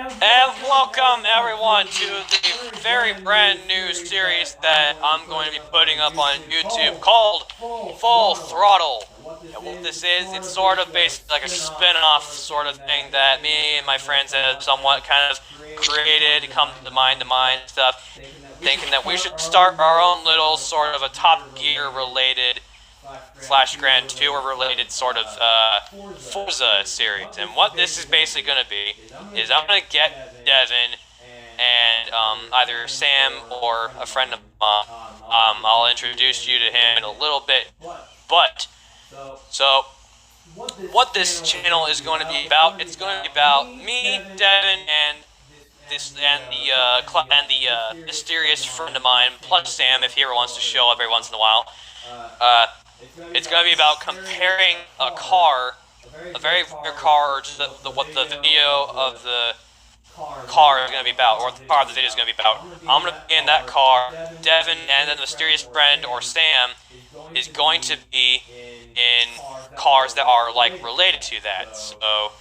And welcome everyone to the very brand new series that I'm going to be putting up on YouTube called Full Throttle. And what this is, it's sort of basically like a spin-off sort of thing that me and my friends have somewhat kind of created, come to mind stuff, thinking that we should start our own little sort of a Top Gear related / Grand Tour related sort of Forza series. And what this is basically going to be is I'm going to get Devin and either Sam or a friend of mine. I'll introduce you to him in a little bit. But so what this channel is going to be about, it's going to be about me, Devin, and the mysterious friend of mine, plus Sam if he ever wants to show up every once in a while. It's going to be about comparing a car, a very rare car, or just what the video of the car is going to be about, or the car of the video is going to be about. I'm going to be in that car. Devin and then the mysterious friend, or Sam, is going to be in cars that are, like, related to that. So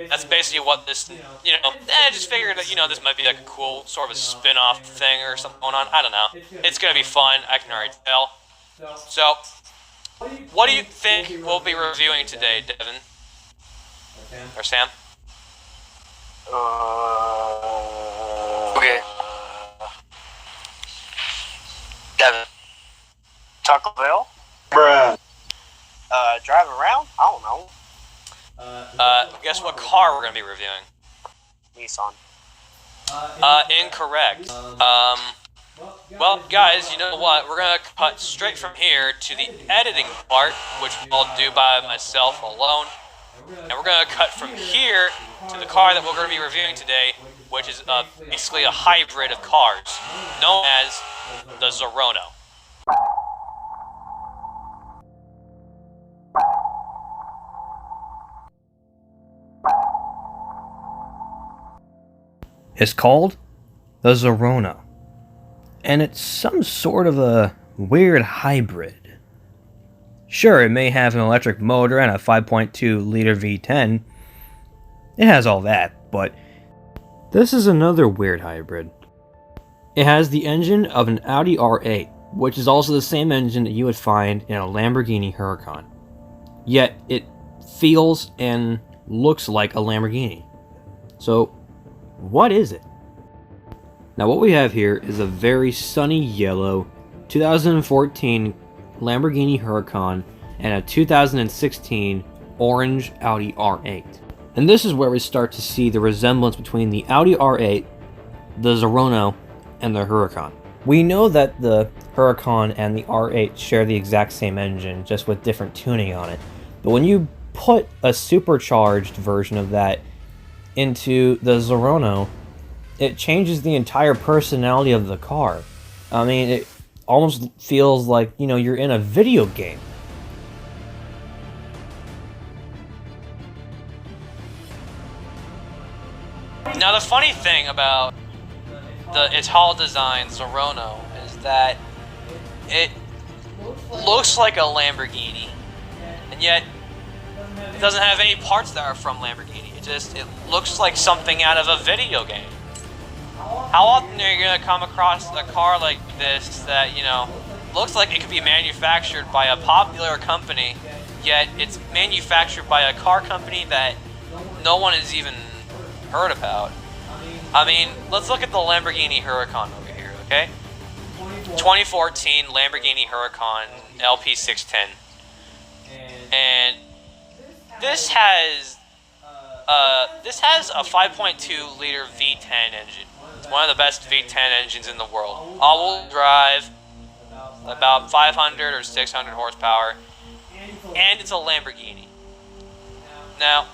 that's basically what this, I just figured that, this might be like a cool sort of a spin-off thing or something going on. I don't know. It's going to be fun, I can already tell. So, what do you think we'll be reviewing today, Devin? Or Sam? Okay. Devin. Taco Bell? Bruh. Driving around? I don't know. Guess what car we're going to be reviewing? Nissan. Incorrect. Well, guys, you know what? We're going to cut straight from here to the editing part, which I'll do by myself alone. And we're going to cut from here to the car that we're going to be reviewing today, which is basically a hybrid of cars, known as the Zerouno. It's called the Zerouno. And it's some sort of a weird hybrid. Sure, it may have an electric motor and a 5.2 liter V10. It has all that, but this is another weird hybrid. It has the engine of an Audi R8, which is also the same engine that you would find in a Lamborghini Huracan. Yet, it feels and looks like a Lamborghini. So, what is it? Now what we have here is a very sunny yellow 2014 Lamborghini Huracan and a 2016 orange Audi R8. And this is where we start to see the resemblance between the Audi R8, the Zerouno, and the Huracan. We know that the Huracan and the R8 share the exact same engine, just with different tuning on it. But when you put a supercharged version of that into the Zerouno, it changes the entire personality of the car. I mean, it almost feels like, you're in a video game. Now, the funny thing about the Italdesign Zerouno is that it looks like a Lamborghini, and yet it doesn't have any parts that are from Lamborghini. It looks like something out of a video game. How often are you going to come across a car like this that, looks like it could be manufactured by a popular company, yet it's manufactured by a car company that no one has even heard about? I mean, let's look at the Lamborghini Huracan over here, okay? 2014 Lamborghini Huracan LP610. And this has a 5.2 liter V10 engine. It's one of the best V10 engines in the world. All-wheel drive, about 500 or 600 horsepower, and it's a Lamborghini. Now,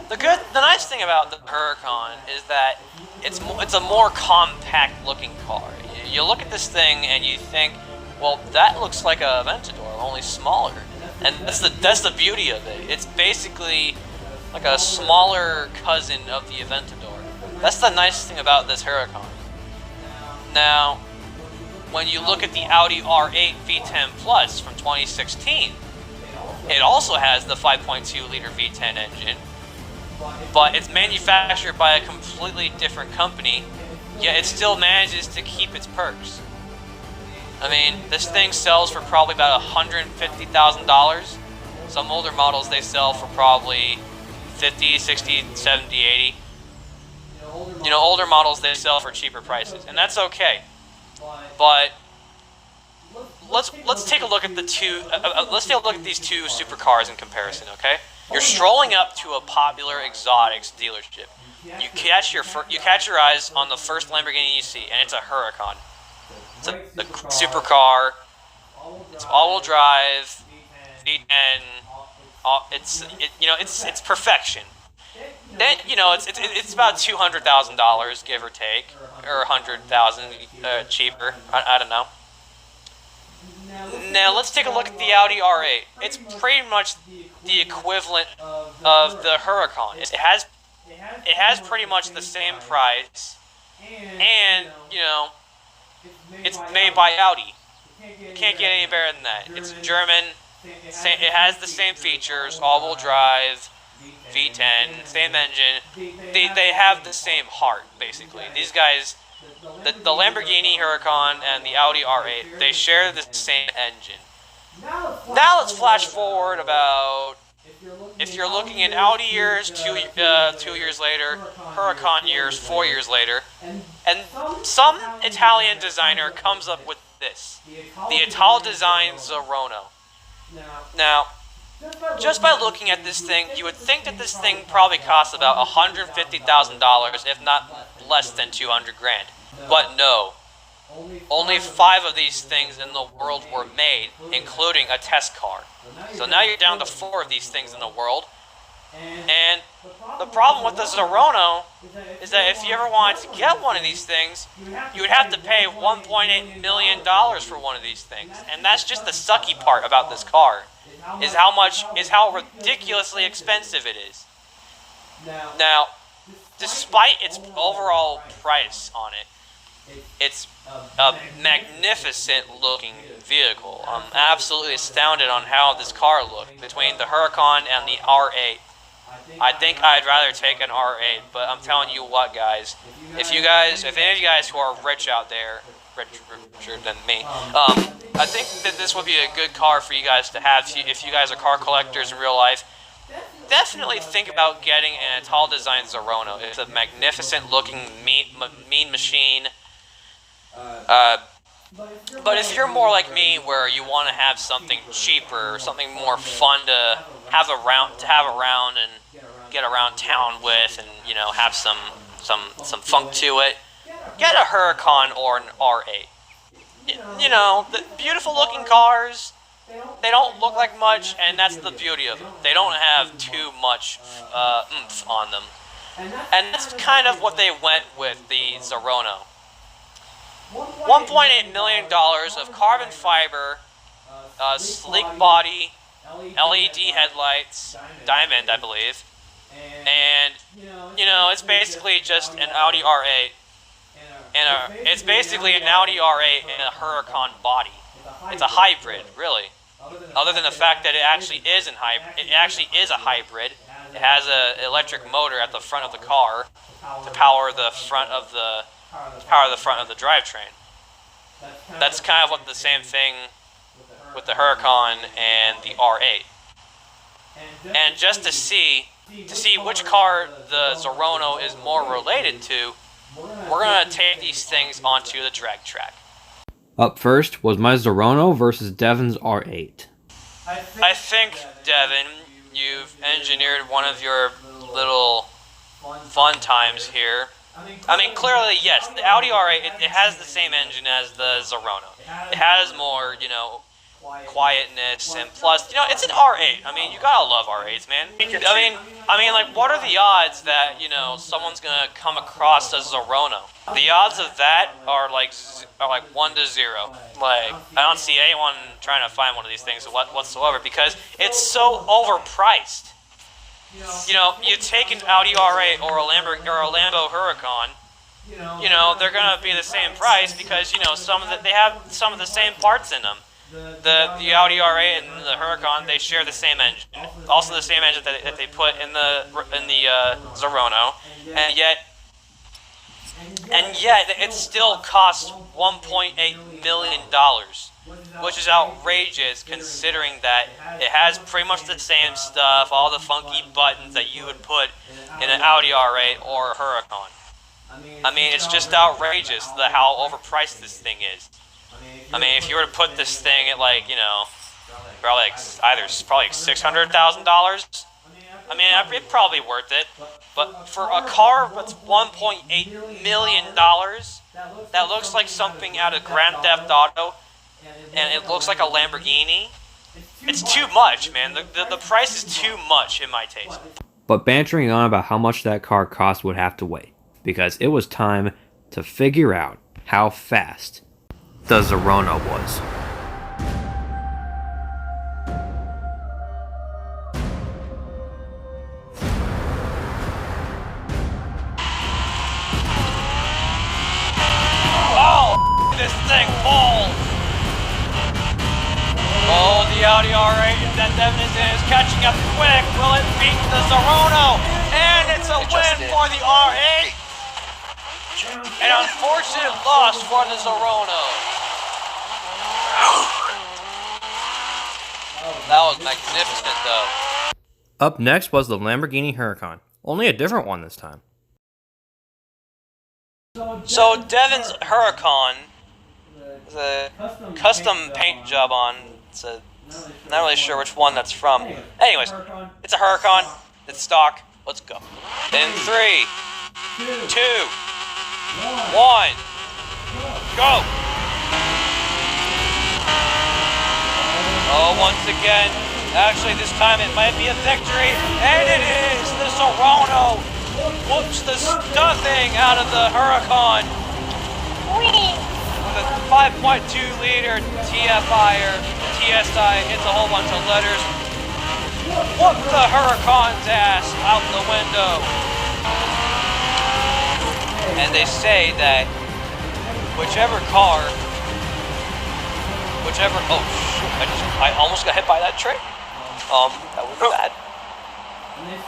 the nice thing about the Huracan is that it's a more compact-looking car. You look at this thing and you think, well, that looks like a Aventador, only smaller. And that's the beauty of it. It's basically like a smaller cousin of the Aventador. That's the nice thing about this Huracan. Now, when you look at the Audi R8 V10 Plus from 2016, it also has the 5.2 liter V10 engine, but it's manufactured by a completely different company, yet it still manages to keep its perks. I mean, this thing sells for probably about $150,000. Some older models they sell for probably 50, 60, 70, 80. You know, older models they sell for cheaper prices, and that's okay. But let's take a look at the two. Let's take a look at these two supercars in comparison. Okay, you're strolling up to a popular exotics dealership. You catch your eyes on the first Lamborghini you see, and it's a Huracan. It's a supercar. It's all-wheel drive, V10. It's perfection. Then it's about $200,000, give or take, or $100,000 cheaper. I don't know. Now let's take a look at the Audi R8. It's pretty much the equivalent of the Huracan. It has pretty much the same price, and it's made by Audi. You can't get any better than that. It's German. It has the same features, all-wheel drive, V10, same engine. They have the same heart, basically. These guys, the Lamborghini Huracan and the Audi R8, they share the same engine. Now let's flash forward about, if you're looking in Audi years, 2 years later, Huracan years, 4 years later, and some Italian designer comes up with this, the Italdesign Zerouno. Now, just by looking at this thing, you would think that this thing probably costs about $150,000, if not less than 200 grand. But no, only 5 of these things in the world were made, including a test car. So now you're down to 4 of these things in the world. And the problem with the Zerouno is that if you ever wanted to get one of these things, you would have to pay $1.8 million for one of these things. And that's just the sucky part about this car, is how ridiculously expensive it is. Now, despite its overall price on it, it's a magnificent looking vehicle. I'm absolutely astounded on how this car looked between the Huracan and the R8. I think I'd rather take an R8, but I'm telling you what, guys, if any of you guys who are rich out there, richer than me, I think that this would be a good car for you guys to have if you guys are car collectors in real life. Definitely think about getting an Italdesign Zerouno. It's a magnificent looking mean machine. But if you're more like me, where you want to have something cheaper, something more fun to have around and get around town with, and have some funk to it, get a Huracan or an R8. The beautiful looking cars, they don't look like much, and that's the beauty of them. They don't have too much oomph on them, and that's kind of what they went with the Zerouno. $1.8 million of carbon fiber, sleek body, LED headlights, diamond, I believe, and it's basically just an Audi R8, it's basically an Audi R8 in a Huracan body. It's a hybrid, really. Other than the fact that it actually is a hybrid. It has an electric motor at the front of the car to power the front of the drivetrain. That's kind of what the same thing with the Huracan and the R8. And just to see which car the Zerouno is more related to, we're going to take these things onto the drag track. Up first was my Zerouno versus Devin's R8. I think, Devin, you've engineered one of your little fun times here. I mean, clearly, yes, the Audi R8, it has the same engine as the Zerouno. It has more, quietness, and plus, it's an R8. I mean, you gotta love R8s, man. I mean, like, what are the odds that, someone's gonna come across a Zerouno? The odds of that are like 1 to 0. Like, I don't see anyone trying to find one of these things whatsoever, because it's so overpriced. You take an Audi R8 or a Lambo Huracan, they're gonna be the same price because they have some of the same parts in them. the Audi R8 and the Huracan, they share the same engine. Also the same engine that they put in the Zerouno, and yet it still costs $1.8 million, which is outrageous considering that it has pretty much the same stuff, all the funky buttons that you would put in an Audi R8 or a Huracan. I mean, it's just outrageous how overpriced this thing is. I mean, if you were to put this thing at like, you know, probably like $600,000, I mean, it'd probably be worth it. But for a car that's $1.8 million, that looks like something out of Grand Theft Auto, and it looks like a Lamborghini, it's too much, man. The price is too much in my taste. But bantering on about how much that car cost would have to wait, because it was time to figure out how fast the Zerouno was. Oh, this thing falls! Oh, the Audi R8 that Devin is in is catching up quick. Will it beat the Zerouno? And it's a win for the R8! An unfortunate loss for the Zerouno. That was magnificent, though. Up next was the Lamborghini Huracan, only a different one this time. So Devin's Huracan, the custom paint job on, not really sure which one that's from. Anyways, it's a Huracan, it's stock, let's go. In 3, 2, 1, go! Oh, once again, actually this time it might be a victory, and it is! The Zerouno whoops the stuffing out of the Huracan with a 5.2 liter TFI or TSI, hits a whole bunch of letters. Whoop the Huracan's ass out the window. And they say that oh shoot, I almost got hit by that tree. That was bad.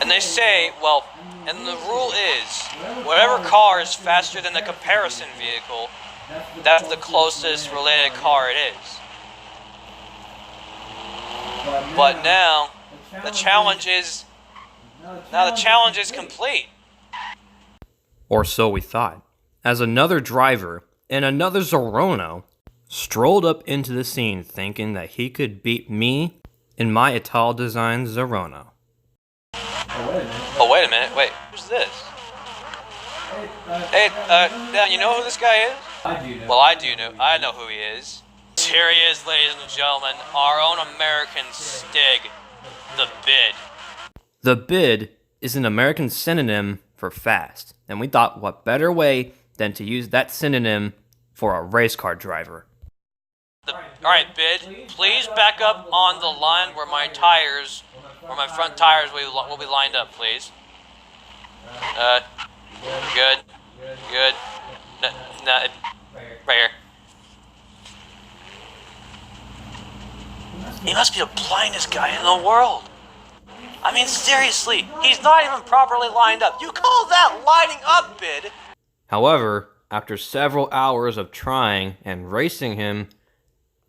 And they say, well, and the rule is, whatever car is faster than the comparison vehicle, that's the closest related car it is. But now, the challenge is complete. Or so we thought, as another driver in another Zerouno strolled up into the scene thinking that he could beat me in my Italdesign Zerouno. Oh, wait a minute, wait, who's this? Hey, Dan, you know who this guy is? I do know. Well, I know who he is. Here he is, ladies and gentlemen, our own American Stig, the Bid. The Bid is an American synonym for fast, and we thought what better way than to use that synonym for a race car driver. Alright, Bid, please back up on the line where my front tires will be lined up, please. Good. No, right here. He must be the blindest guy in the world. I mean, seriously, he's not even properly lined up. You call that lining up, Bid? However, after several hours of trying and racing him,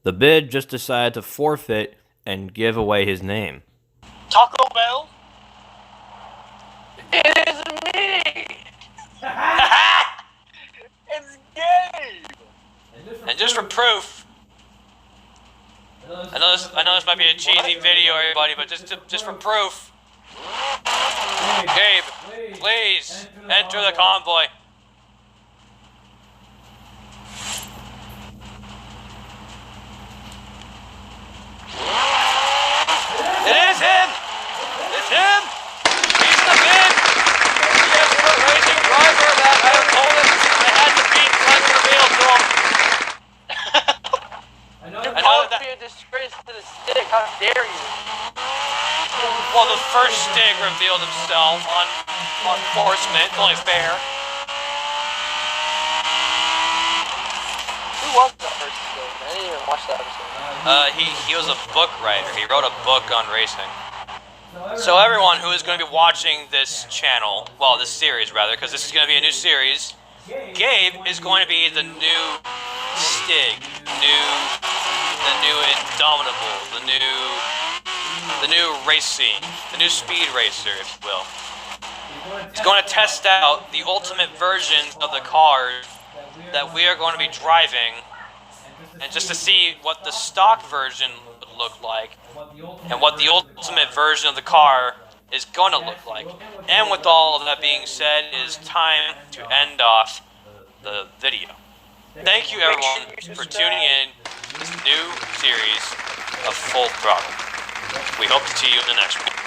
the Bid just decided to forfeit and give away his name. Taco Bell? It is me! It's Gabe! And just for proof, I know this might be a cheesy video, everybody, but just for proof, Gabe, please enter the convoy. It is him! It's him! He's the Bid! He is the racing driver that I have told him I had to beat when revealed to him. I know that. Be a disgrace to the stick. How dare you? Well, the first Stig revealed himself on enforcement. It's only fair. Who was the first Stig? I didn't even watch that episode. He was a book writer. He wrote a book on racing. So everyone who is going to be watching this channel, well, this series rather, because this is going to be a new series, Gabe is going to be the new Stig, the new Indomitable, the new racing, the new speed racer, if you will. He's going to test out the ultimate versions of the cars that we are going to be driving, and just to see what the stock version would look like, and what the ultimate version of the car is going to look like. And with all of that being said, it is time to end off the video. Thank you everyone for tuning in to this new series of Full Throttle. We hope to see you in the next one.